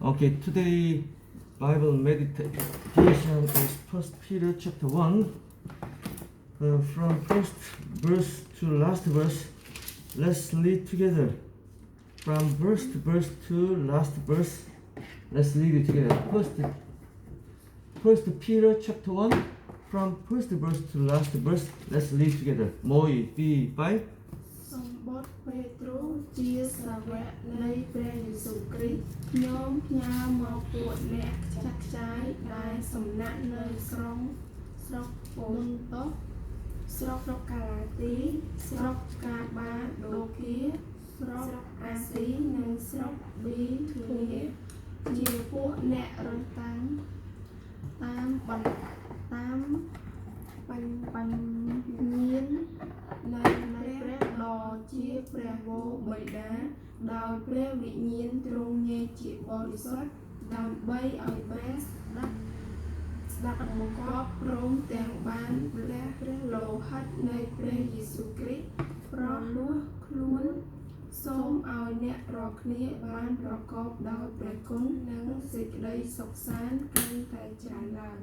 Okay, today Bible meditation is First Peter chapter 1. From first verse to last verse, let's read together. From verse to last verse, let's read it together. First Peter chapter 1, from first verse to last verse, let's read together. Moi, P, 5. សូមបុត្រពេត្រុសជាសាវកនៃព្រះយេស៊ូវគ្រីស្ទខ្ញុំផ្ញើមកពួកអ្នកខ្ចាត់ខ្ចាយដែលសំណាក់នៅស្រុកប៉ុនតូសស្រុកកាឡាទីស្រុកកាបាដូគៀស្រុកអាស៊ីនិងស្រុកប៊ីធូនីជាពួកអ្នករត់តាមបញ្ញៀននៃព្រះដ៏ជាព្រះវរបិតាដោយព្រះវិញ្ញាណទ្រង់ញែកជាបរិសុទ្ធដើម្បីឲ្យព្រះស្ដាប់បង្គាប់ព្រមទាំងបានព្រះលោហិតនៃព្រះយេស៊ូវគ្រីស្ទប្រោះលោះខ្លួនសូមឲ្យអ្នករាល់គ្នាបានប្រកបដោយព្រះគុណនិងសេចក្តីសុខសាន្តកាន់តែច្រើនឡើង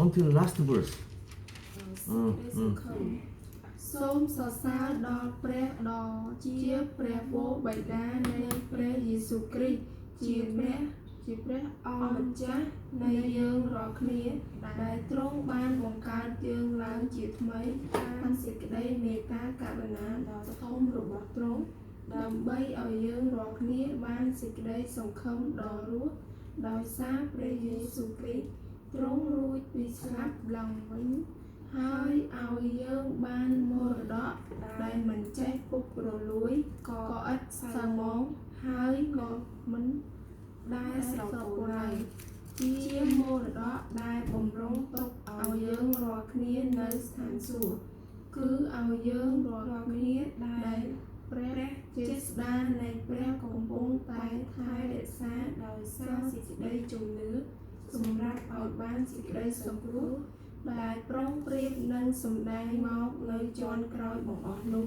Until last verse. សូមសរសើរដល់ព្រះដ៏ជាព្រះវរបិតានៃព្រះយេស៊ូវគ្រីស្ទជាព្រះអង្គម្ចាស់នៃយើងរាល់គ្នាដែលទ្រង់បានបង្កើតយើងឡើងជាថ្មីតាមសេចក្តីមេត្តាករុណាដ៏ធំរបស់ទ្រង់ដើម្បីឲ្យយើងរាល់គ្នាបានសេចក្តីសង្ឃឹមដ៏រស់ដោយសារព្រះយេស៊ូវគ្រីស្ទទ្រង់រួចពីស្លាប់ឡើងវិញហើយឲ្យយើងបានមរតកដែលមិនចេះពុករលួយក៏ឥតសៅហ្មងហើយក៏មិនដែលស្រពោនឡើយជាមរតកដែលបំរុងទុកឲ្យយើងរាល់គ្នានៅស្ថានសួគ៌គឺឲ្យយើងរាល់គ្នាដែលព្រះជាស្ដានៃព្រះកំពុងតែថែរក្សាដោយសារសេចក្តីជំនឿសម្រាប់ឲ្យបានសេចក្តីសង្គ្រោះដែលប្រុងប្រៀបនឹងសម្ដែងមកនៅជាន់ក្រោយបង្អស់នោះ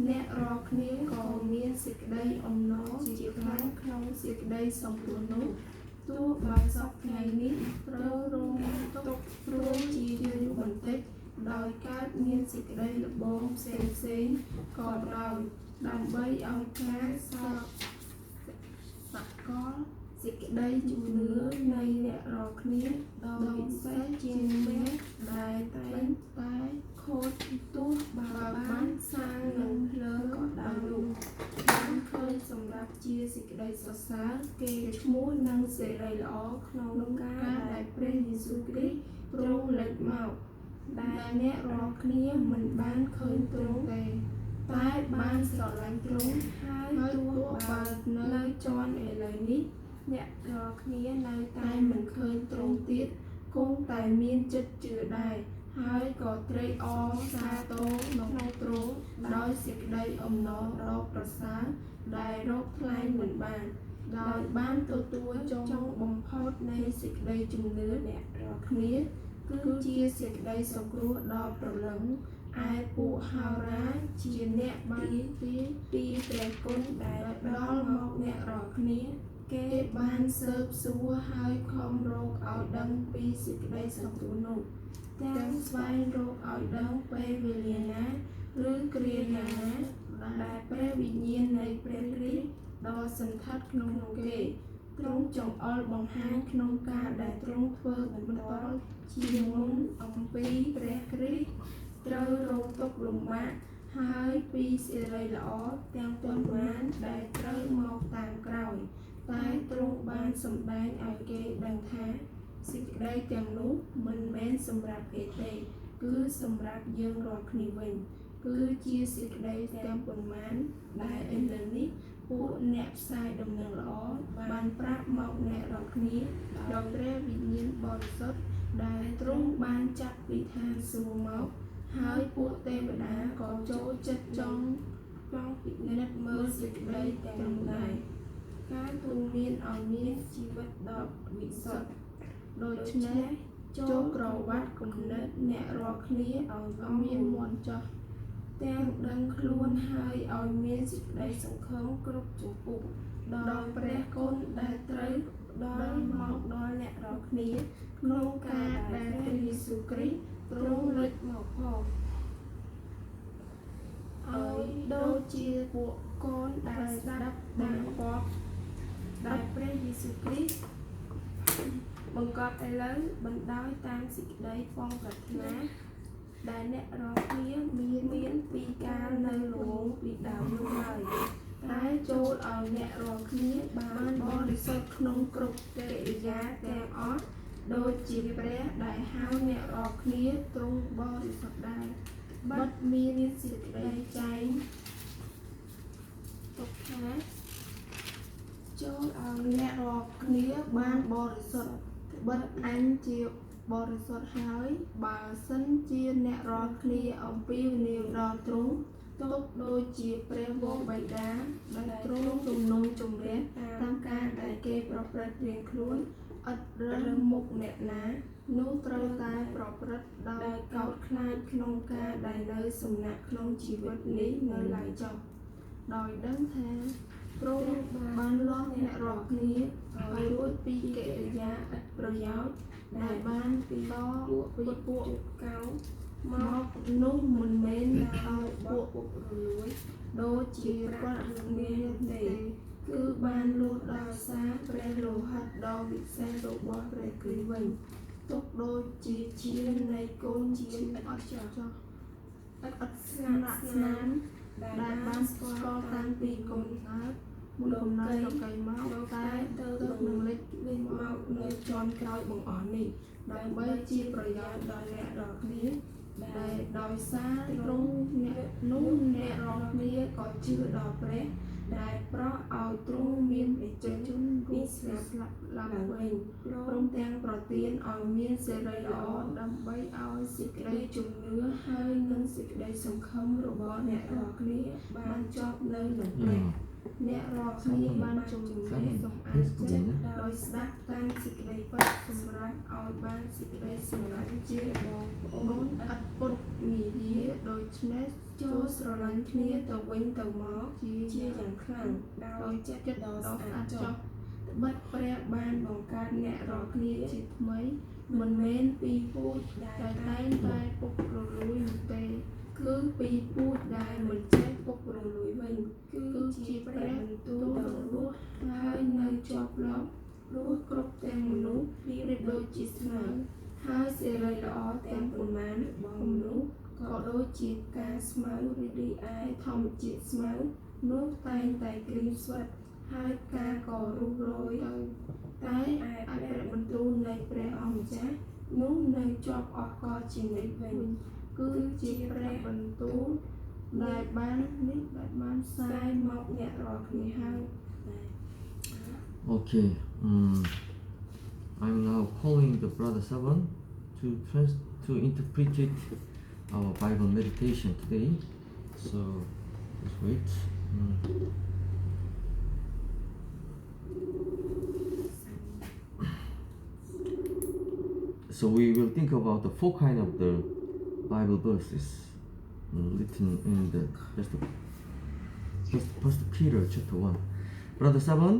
អ្នករាល់គ្នាក៏មានសេចក្តីអំណរជាខ្លាំងក្នុងសេចក្តីសង្គ្រោះនោះទោះបើសពថ្ងៃនេះត្រូវរងទុក្ខព្រោះជាយូរបន្តិចដោយកើតមានសេចក្តីល្បងផ្សេងក៏ដោយដើម្បីឲ្យការសកលសេចក្តីជំនឿនៃអ្នករាល់គ្នាដ៏ពិសេសជាងមេដែលតែងតែខូចទោះបើបានសាងនឹងភ្លើងក៏ដោយនោះបានឃើញសម្រាប់ជាសេចក្តីសរសើរគេឈ្មោះនិងសេរីល្អក្នុងការដែលព្រះយេស៊ូវគ្រីស្ទទ្រង់លេចមកដែលអ្នករាល់គ្នាមិនបានឃើញទ្រង់ទេតែបានស្រឡាញ់ទ្រង់ហើយទោះបើនៅជាន់ឥឡូវនេះអ្នករាល់គ្នានៅតែមិនឃើញទ្រង់ទៀតគង់តែមានចិត្តជឿដែរហើយក៏ត្រេកអរសាទរក្នុងទ្រង់ដោយសេចក្តីអំណរដ៏ប្រសើរដែលរកថ្លៃមិនបានដោយបានទទួលចុងបំផុតនៃសេចក្តីជំនឿអ្នករាល់គ្នាគឺជាសេចក្តីសង្គ្រោះដ៏ប្រលឹងឯពួកហោរាជាអ្នកបានពីព្រះគុណដែលផ្ដល់មកអ្នករាល់គ្នាគេបានស៊ើបសួរហើយខំរកឲ្យដឹងពីសេចក្តីសង្គ្រោះនោះទាំងស្វែងរកឲ្យដឹងពេលវេលាណាឬគ្រាណាដែលព្រះវិញ្ញាណនៃព្រះគ្រីស្ទដ៏សន្ធិដ្ឋក្នុងគេទ្រង់ចង្អុលបង្ហាញក្នុងការដែលទ្រង់ធ្វើបន្តជាមុនអំពីព្រះគ្រីស្ទត្រូវរងទុក្ខលំបាកហើយពីសេរីល្អទាំងប៉ុន្មានដែលត្រូវមកតាមក្រោយតែទ្រង់បានសម្ដែងឲ្យគេដឹងថាសេចក្តីទាំងនោះមិនមែនសម្រាប់គេទេគឺសម្រាប់យើងរាល់គ្នាវិញគឺជាសេចក្តីទាំងប៉ុន្មានដែលឥឡូវនេះពួកអ្នកផ្សាយដំណឹងល្អបានប្រាប់មកអ្នករាល់គ្នាដោយព្រះវិញ្ញាណបរិសុទ្ធដែលទ្រង់បានចាត់ពីឋានសួគ៌មកហើយពួកទេវតាក៏ចូលចិត្តចង់ពិនិត្យមើលសេចក្តីទាំងនោះដែរការទូនមានឲ្យមានជីវិតដ៏វិសុទ្ធដូច្នេះចូលក្រវ៉ាត់គំនិតអ្នករាល់គ្នាឲ្យមានមន់ចោះ ទាំងដឹងខ្លួនហើយឲ្យមានសេចក្តីសង្ឃឹមគ្រប់ចំពោះដោយព្រះគុណដែលត្រូវដល់មកដល់អ្នករាល់គ្នាក្នុងការដែលព្រះយេស៊ូវគ្រីស្ទទ្រង់លេចមកផងឲ្យដូចជាពួកកូនដែលស្ដាប់បានគាត់ដែលព្រះយេស៊ូវគ្រីស្ទបង្កប់ឥឡូវបណ្ដោយតាមសេចក្តីពងប្រាថ្នាដែលអ្នករាល់គ្នាមានពីកាលនៅល្វងពីដើមនោះហើយតែចូលឲ្យអ្នករាល់គ្នាបានបរិសុទ្ធក្នុងគ្រប់កិរិយាទាំងអស់ដូចជាព្រះដែលហៅអ្នករាល់គ្នាទ្រង់បរិសុទ្ធដែរបិទមានសេចក្តីចែងទុកថាចូលឲ្យអ្នករាល់គ្នាបានបរិសុទ្ធបិទអញជាបរិសុទ្ធហើយបើសិនជាអ្នករាល់គ្នាអំពីវិនិច្ឆ័យដល់ទ្រង់ទុកដូចជាព្រះវរបិតាដែលទ្រង់ជំនុំជម្រះតាមការដែលគេប្រព្រឹត្តរៀងខ្លួនឥតរើសមុខអ្នកណានោះត្រូវតែប្រព្រឹត្តដោយកោតខ្លាចក្នុងការដែលនៅសំណាក់ក្នុងជីវិតនេះនៅឡើយចុះដោយដឹងថាទ្រង់បានលាស់អ្នករាល់គ្នាឲ្យរួចពីកិរិយាឥតប្រយោជន៍ដែលបានពីពួកកៅមកនោះមិនមែនដោយពួកពុករលួយដូចជាគាត់មានទេគឺបានលួចដោយសារព្រះលោហិតដ៏វិសេសរបស់ព្រះគ្រីស្ទវិញទុកដូចជាជានៃកូនជាអត់ចោះឥតស្នាមដែលបានស្គាល់តាំងពីកូនកើតមុនកំណើតប្រកៃមកតែទៅនឹងលេចវិញមកនៅជាន់ក្រោយបង្អស់នេះដើម្បីជាប្រយោជន៍ដល់អ្នករាល់គ្នាដែលដោយសារទ្រង់អ្នកនោះអ្នករាល់គ្នាក៏ជឿដល់ព្រះដែលប្រោសឲ្យទ្រង់មានប្រជាជនពីស្លាប់ឡើងវិញព្រមទាំងប្រទានឲ្យមានសេរីល្អដើម្បីឲ្យសេចក្តីជំនឿហើយនិងសេចក្តីសង្ឃឹមរបស់អ្នករាល់គ្នាបានជាប់នៅនឹងព្រះអ្នករាល់គ្នាបានជំនឿសម្អាតចិត្តដោយស្ដាប់តាមសេចក្តីពិតសម្រាប់ឲ្យបានសេចក្តីសម្រេចជាបងប្អូនឥតពុតមាយាដូច្នេះចូលស្រឡាញ់គ្នាទៅវិញទៅមកជាយ៉ាងខ្លាំងដោយចិត្តដ៏ស្អាតចុះត្បិតព្រះបានបង្កើតអ្នករាល់គ្នាជាថ្មីមិនមែនពីពូជដែលតែងតែពុករលួយនោះទេគឺពីពូជដែលមិនចេះពុករលួយវិញគឺជាព្រះបន្ទូលដ៏រស់ហើយនៅជាប់លាប់រស់គ្រប់ទាំងមនុស្សរៀបដូចជាស្មៅហើយសេរីល្អទាំងប៉ុន្មានរបស់មនុស្សក៏ដូចជាការស្មៅរីករាយធម្មជាតិស្មៅនោះតែងតែក្រៀមស្វិតហើយការក៏រុះរយទៅតែឯព្រះបន្ទូលនៃព្រះអង្គម្ចាស់នោះនៅជាប់អស់កលជានិច្ចវិញគឺជាព្រះបន្ទូលដែលបានផ្សាយមកអ្នករាល់គ្នាហើយ Okay, I'm now calling the brother Saban to interpret our Bible meditation today. So just wait. So we will think about the four kind of the Bible verses written in the First Peter chapter 1. Brother Saban.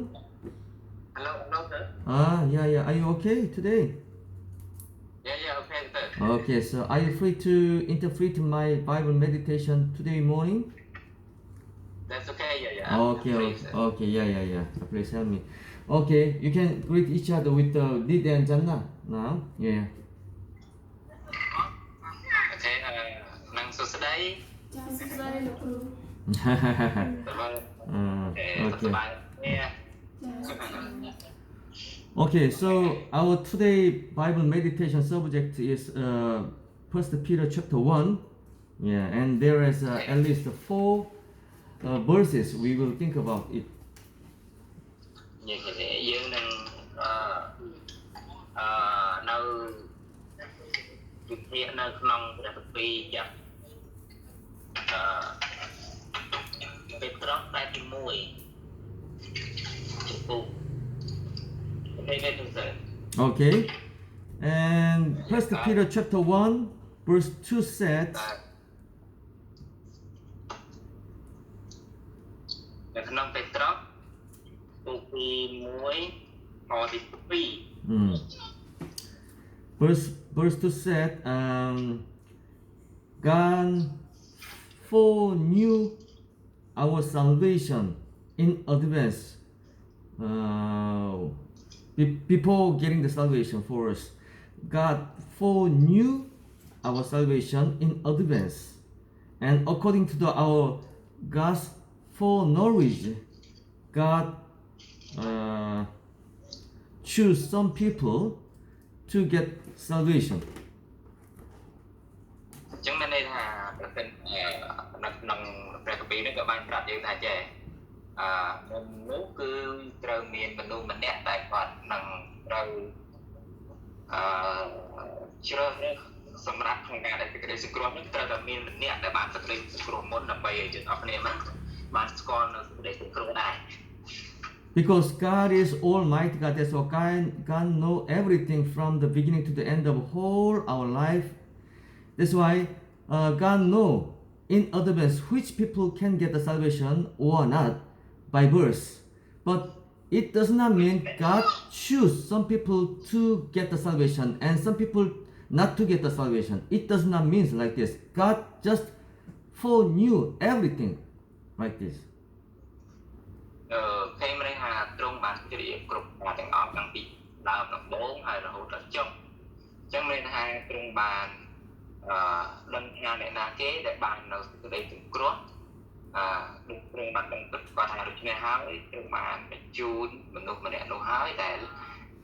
Hello, sir. Yeah. Are you okay today? Yeah, okay, sir. Okay, so are you free to interpret my Bible meditation today morning? That's okay, yeah. Okay, Please, sir. okay, yeah. Please help me. Okay, you can greet each other with Didi and Janna now. Yeah. Okay, nang susday. ចាសស្ដីលោកគ្រូ Okay. Yeah. Okay, so our today Bible meditation subject is First Peter chapter 1. Yeah, and there is at least four verses we will think about it. យើងនឹងនៅវិភាគនៅក្នុងព្រះគម្ពីរចាប់ពេត្រុសខទី1ចំពោះ Okay, and First Peter chapter 1 verse 2 said, នៅក្នុងពេត្រុសទូទី1ខទី2 Verse 2 said, God foreknew our salvation in advance before getting the salvation for us. God foreknew our salvation in advance, and according to our God's foreknowledge, God choose some people to get salvation. ចឹងមានន័យថាប្រសិននៅក្នុងព្រះគម្ពីរនេះក៏បានប្រាប់យើងថាចេះមនុស្សគឺត្រូវមានមនុស្សម្នាក់ដែលគាត់នឹងត្រូវជ្រើសរើសសម្រាប់ក្នុងការដែលសេចក្តីសង្គ្រោះនេះត្រូវតែមានម្នាក់ដែលបានសេចក្តីសង្គ្រោះមុនដើម្បីឲ្យយើងអស់គ្នាបានស្គាល់នៅសេចក្តីសង្គ្រោះដែរ Because God is Almighty God, that's why God knows everything from the beginning to the end of whole our life. That's why God knows in advance which people can get the salvation or not by birth. But it does not mean God choose some people to get the salvation and some people not to get the salvation. It does not mean like this. God just foreknew everything like this. ឃើញមិនថាទ្រង់បានជ្រាបគ្រប់ការទាំងអស់តាំងពីដើមដំបូងហើយរហូតដល់ចុងអញ្ចឹងមានថាទ្រង់បានដឹងថាអ្នកណាគេដែលបាននៅសេចក្តីសង្គ្រោះដូចទ្រង់បានដឹងពិតគាត់ថាដូច្នេះហើយទ្រង់បានបញ្ជូនមនុស្សម្នាក់នោះហើយដែល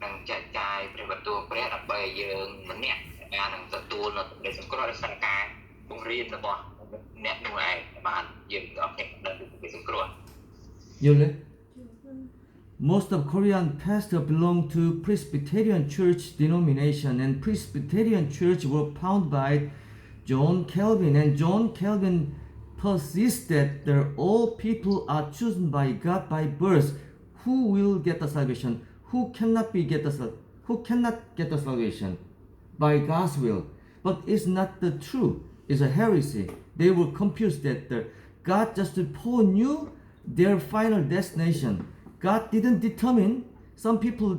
នឹងចែកចាយព្រះបន្ទូលព្រះដើម្បីឲ្យយើងម្នាក់បាននឹងទទួលនៅសេចក្តីសង្គ្រោះដោយសារការបង្រៀនរបស់អ្នកនោះឯងបានយើងអត់គ្នាដឹងពីសេចក្តីសង្គ្រោះ Yole? Most of Korean pastors belong to Presbyterian Church denomination, and Presbyterian Church were founded by John Calvin, and John Calvin persists that all people are chosen by God by birth. Who will get the salvation? Who cannot get the salvation by God's will? But it's not the truth. It's a heresy. They were confused that God just foreknew their final destination. God didn't determine some people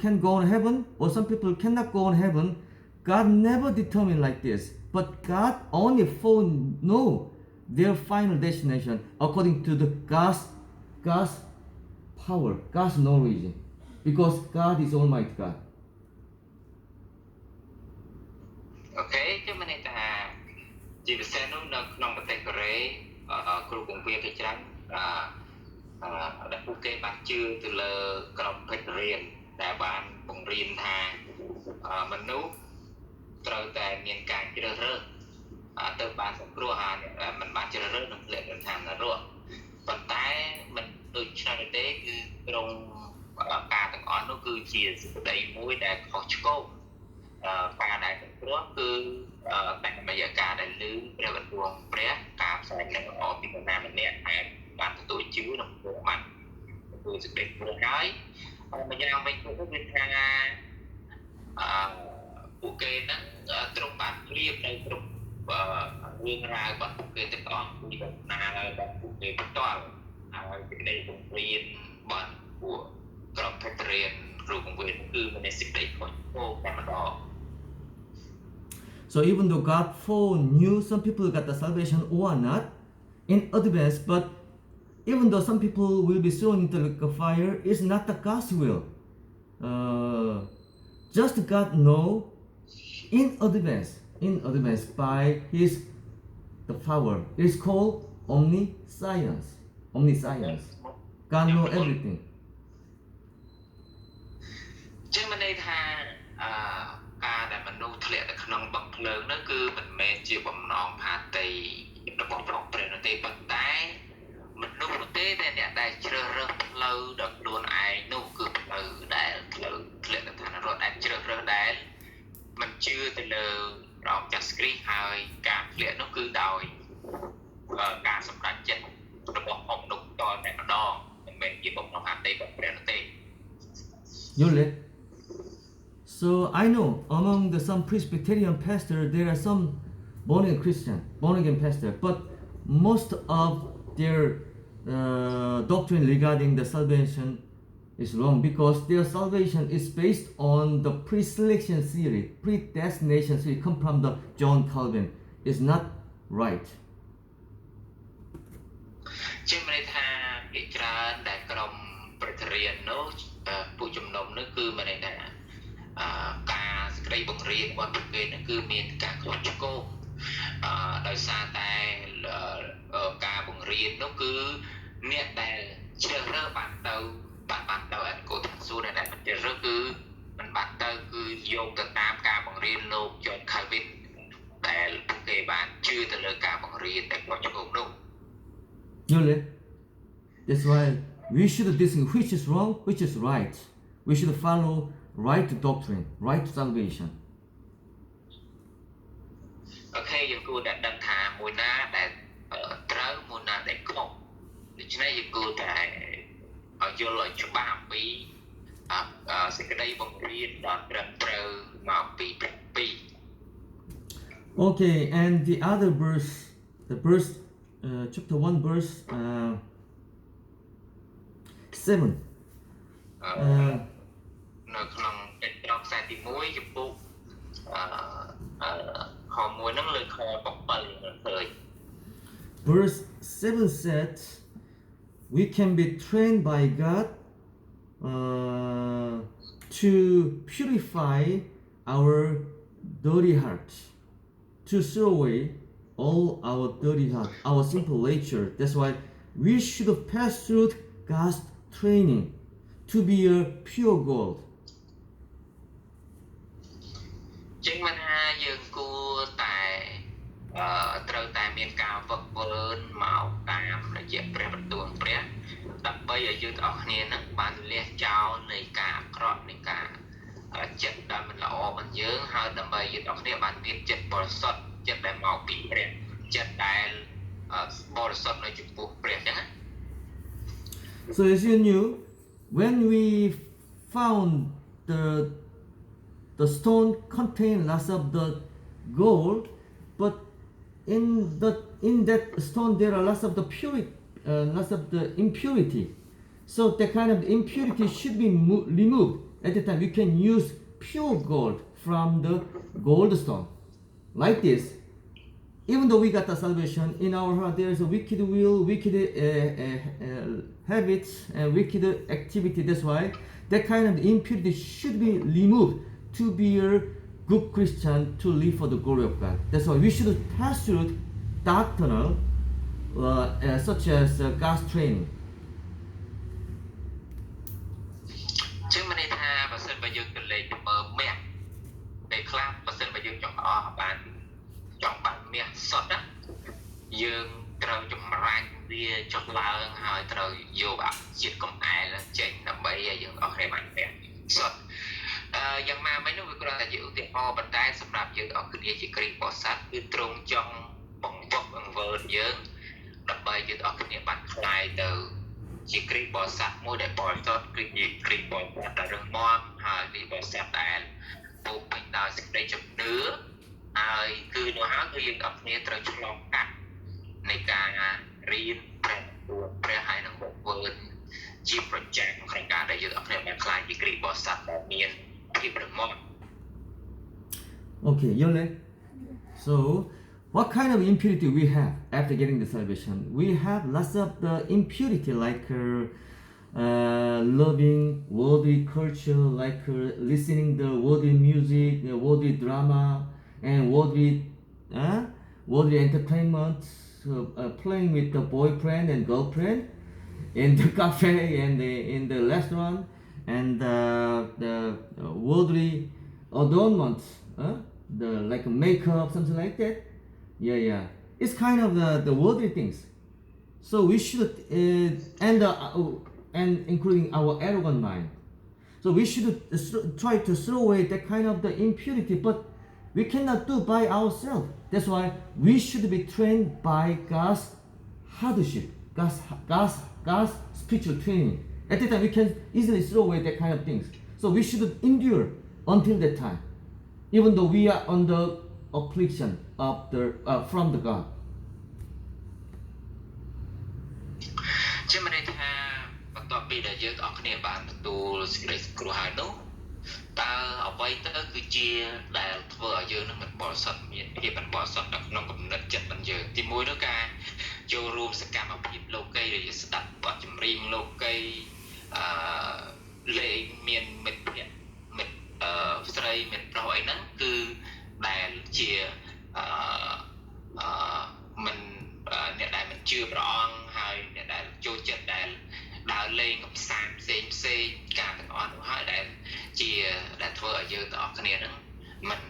can go on heaven or some people cannot go on heaven. God never determined like this, but God only foreknow their final destination according to the God's power, God's knowledge, because God is Almighty God. Okay, គឺមានន័យថាជាពិសេសនោះនៅក្នុងប្រទេសកូរ៉េគ្រូបង្រៀនគេច្រើនដែលពួកគេបានជឿទៅលើក្រុមពេទ្យរៀនដែលបានបង្រៀនថាមនុស្សត្រូវតែមានការជ្រើសរើសទៅបានសង្គ្រោះហើយមិនបានជ្រើសរើសនឹងធ្លាក់ទៅឋាននរកប៉ុន្តែមិនដូចឆ្នាំទេគឺត្រង់ការទាំងអស់នោះគឺជាសេចក្តីមួយដែលខុសឆ្គងការដែលសង្គ្រោះគឺតាមរយៈការដែលឮព្រះបន្ទូលព្រះការផ្សាយនៅអបពីណាម្នាក់ហើយបានទទួលជឿក្នុងព្រះបានទទួលសេចក្តីព្រោះហើយម្យ៉ាងវិញគឺវាថាពួកគេហ្នឹងទ្រង់បានព្រៀបនៅគ្រប់រឿងរ៉ាវរបស់ពួកគេទាំងអស់ពីដំណើររបស់ពួកគេផ្ទាល់ហើយសេចក្តីបង្រៀនរបស់ពួកក្រុមពេទ្យរៀនគ្រូបង្រៀនគឺមានសេចក្តីខុសឆ្គងតែម្ដង So even though God foreknew some people got the salvation or not in advance, but even though some people will be thrown into the fire, it's not the God's will. Just God know in advance by the power. It's called omniscience. God know everything. ជាងមានន័យថាការដែលមនុស្សធ្លាក់ទៅក្នុងបឹងភ្លើងនោះគឺមិនមែនជាបំណងផាតីរបស់ព្រះនោះទេប៉ុន្តែមនុស្សនោះទេតែអ្នកដែលជ្រើសរើសផ្លូវដល់ខ្លួនឯងនោះគឺផ្លូវដែលធ្លាក់ទៅឋាននរកដែលជ្រើសរើសដែលមិនជឿទៅលើព្រះអង្គចាស់គ្រីស្ទហើយការធ្លាក់នោះគឺដោយការសម្រេចចិត្តរបស់អង្គនោះតតែម្ដងមិនមែនជាបំណងផាតីរបស់ព្រះនោះទេ Yole. So I know among some Presbyterian pastors there are some born again pastor, but most of their doctrine regarding the salvation is wrong, because their salvation is based on the pre-selection theory, predestination theory, come from the John Calvin. It's not right. ជាមានន័យថាភាគច្រើនដែលក្រុមប្រតិរៀននោះពួកជំនុំនោះគឺមានន័យថាការសេចក្តីបង្រៀនរបស់ពួកគេនោះគឺមានការខ្វះឆ្គងដោយសារតែការបង្រៀននោះគឺអ្នកដែលជ្រើសរើសបានទៅអនកូនសួរដែលមិនជ្រើសរើសគឺមិនបានទៅគឺយកទៅតាមការបង្រៀនលោក John Calvin ដែលពួកគេបានជឿទៅលើការបង្រៀនតែខ្វះឆ្គងនោះ Really? That's why we should distinguish which is wrong, which is right. We should follow right doctrine, right salvation. អូខេយើងគួរតែដឹងថាមួយណាដែលត្រូវមួយណាដែលខុសដូច្នេះយើងគួរតែយល់ឲ្យច្បាស់អំពីសេចក្តីបង្រៀនដ៏ត្រឹមត្រូវមកពីព្រះពី Okay, and the other verse, the verse, chapter 1, verse 7. នៅក្នុងកិច្ចក្រមខ្សែទី1ចំពោះខ1ហ្នឹងលើខ7ឃើញ Verse 7 said, we can be trained by God to purify our dirty heart, to throw away all our dirty heart, our simple nature. That's why we should pass through God's training to be a pure gold. ចឹងមិនថាយើងគួរតែត្រូវតែមានការវឹកវើមកតាមរយៈព្រះបន្ទូលព្រះដើម្បីឲ្យយើងទាំងអស់គ្នានឹងបានលះចោលនៃការអាក្រក់នៃការចិត្តដែលមិនល្អរបស់យើងហើយដើម្បីយើងទាំងអស់គ្នាបានមានចិត្តបរិសុទ្ធចិត្តដែលមកពីព្រះចិត្តដែលបរិសុទ្ធនៅចំពោះព្រះចឹងណា So as you knew, when we found the stone contained lots of the gold, but in that stone there are lots of the lots of the impurity. So that kind of impurity should be removed. At the time, you can use pure gold from the gold stone, like this. Even though we got the salvation in our heart, there is a wicked will, wicked habits, and wicked activity. That's why that kind of impurity should be removed to be a good Christian to live for the glory of God. That's why we should pass through doctrinal, such as God's training. ចឹងមានន័យថាបើសិនបើយើងទៅលេងទៅមើលមាសពេលខ្លះបើសិនបើយើងចង់បានមាសសុទ្ធណាយើងត្រូវចម្រាញ់វាចុះឡើងហើយត្រូវយកជាតិកំអែលចេញដើម្បីឲ្យយើងអស់គ្នាបានមាសសុទ្ធយ៉ាងម៉េចវិញនោះវាគ្រាន់តែជាឧទាហរណ៍ប៉ុន្តែសម្រាប់យើងអស់គ្នាជាគ្រីស្ទបរិស័ទគឺទ្រង់ចង់បង្វឹកបង្វើយើងដើម្បីយើងអស់គ្នាបានខ្លាយទៅជាគ្រីស្ទបរិស័ទមួយដែលបរិសុទ្ធគឺគ្រីស្ទបរិស័ទដែលរឹងមាំហើយគ្រីស្ទបរិស័ទដែលពោរពេញដោយសេចក្តីជំនឿហើយគឺនោះហើយគឺយើងអស់គ្នាត្រូវឆ្លងកាត់នៃការរៀនព្រះហើយនឹងបង្វើជាប្រចាំក្នុងការដែលយើងអស់គ្នាបានខ្លាយជាគ្រីស្ទបរិស័ទដែលមានភាពរឹងមាំ Okay, Yole. So, what kind of impurity we have after getting the salvation? We have lots of the impurity like loving worldly culture, like listening the worldly music, worldly drama, and worldly entertainment, playing with the boyfriend and girlfriend in the cafe and in the restaurant, and the worldly adornments, like makeup, something like that. Yeah. It's kind of the worldly things. So we should, and including our arrogant mind. So we should try to throw away that kind of the impurity, but we cannot do by ourselves. That's why we should be trained by God's hardship, God's spiritual training. At that time, we can easily throw away that kind of things. So we should endure until that time, even though we are under affliction of from the God. ជាមិនន័យថាបន្ទាប់ពីដែលយើងអស់គ្នាបានទទួលសេចក្តីសង្គ្រោះហើយនោះតើអ្វីទៅគឺជាដែលធ្វើឲ្យយើងនឹងមិនបរិសុទ្ធមានភាពមិនបរិសុទ្ធនៅក្នុងគំនិតចិត្តរបស់យើងទីមួយនោះការចូលរួមសកម្មភាពលោកីឬស្ដាប់បទចម្រៀងលោកីលេងមានមិត្តភ័ក្តិមិត្តស្រីមិត្តប្រុសអីហ្នឹងគឺដែលជាមិនអ្នកដែលមិនជឿព្រះអង្គហើយអ្នកដែលចូលចិត្តដែលដើរលេងកំសាន្តផ្សេងការទាំងអស់នោះហើយដែលជាដែលធ្វើឲ្យយើងទាំងអស់គ្នាហ្នឹងมัน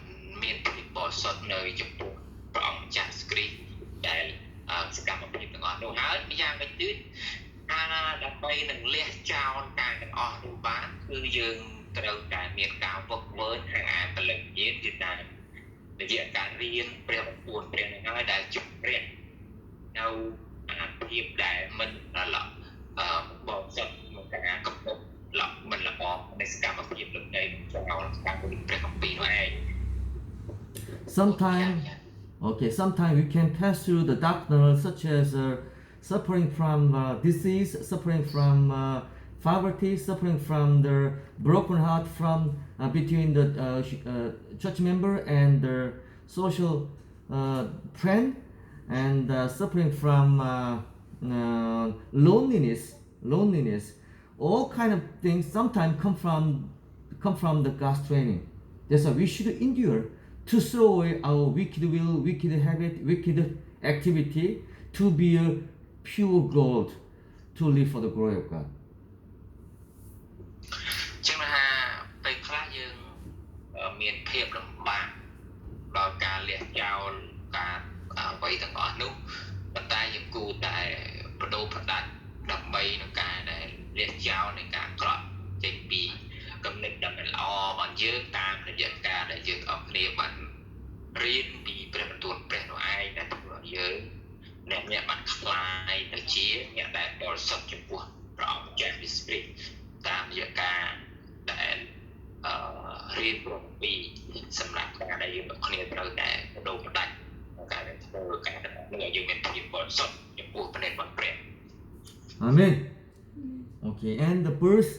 មានភាពបរិសុទ្ធនៅចំពោះព្រះអង្គម្ចាស់គ្រីស្ទដែលសកម្មភាពទាំងអស់នោះហើយយ៉ាងវិញទៀតដើម្បីនឹងលះចោលការទាំងអស់នោះបានគឺយើងត្រូវតែមានការវឹកវើខាងអាពលិកញាណគឺតែរយៈការរៀនព្រះបន្ទូលព្រះនឹងហើយដែលជម្រះនៅភាពដែលមិនល្អបរិសុទ្ធក្នុងការកំណត់ល្អមិនល្អនៃសកម្មភាពលោកនៃចោលការពលិកព្រះគម្ពីរនោះឯង Sometimes we can pass through the darkness such as suffering from disease, suffering from poverty, suffering from the broken heart from between the church member and the social friend, and suffering from loneliness. All kind of things sometimes come from the God's training. That's why we should endure to throw away our wicked will, wicked habit, wicked activity, to be a pure gold, to live for the glory of God. ចឹងថាពេលខ្លះយើងមានភាពលំបាកដល់ការលះចោលការអ្វីទាំងអស់នោះប៉ុន្តែយើងគួរតែបដូរផ្ដាច់ដើម្បីនឹងការដែលលះចោលនៃការក្រក់ចេញពីគំនិតដែលមិនល្អរបស់យើងតាមរយៈការដែលយើងអស់គ្នាបានរៀនពីព្រះបន្ទូលព្រះនោះឯងដែលធ្វើឲ្យយើងអ្នកបានខ្លាយទៅជាអ្នកដែលបរិសុទ្ធចំពោះព្រះអង្គម្ចាស់គ្រីស្ទតាមរយៈការដែលរៀនប្រពីសម្រាប់ការដែលយើងអស់គ្នាត្រូវតែបដូរផ្ដាច់ការដែលធ្វើការទាំងនោះឲ្យយើងមានភាពបរិសុទ្ធចំពោះព្រះបន្ទូលព្រះ Amen. Okay, and the verse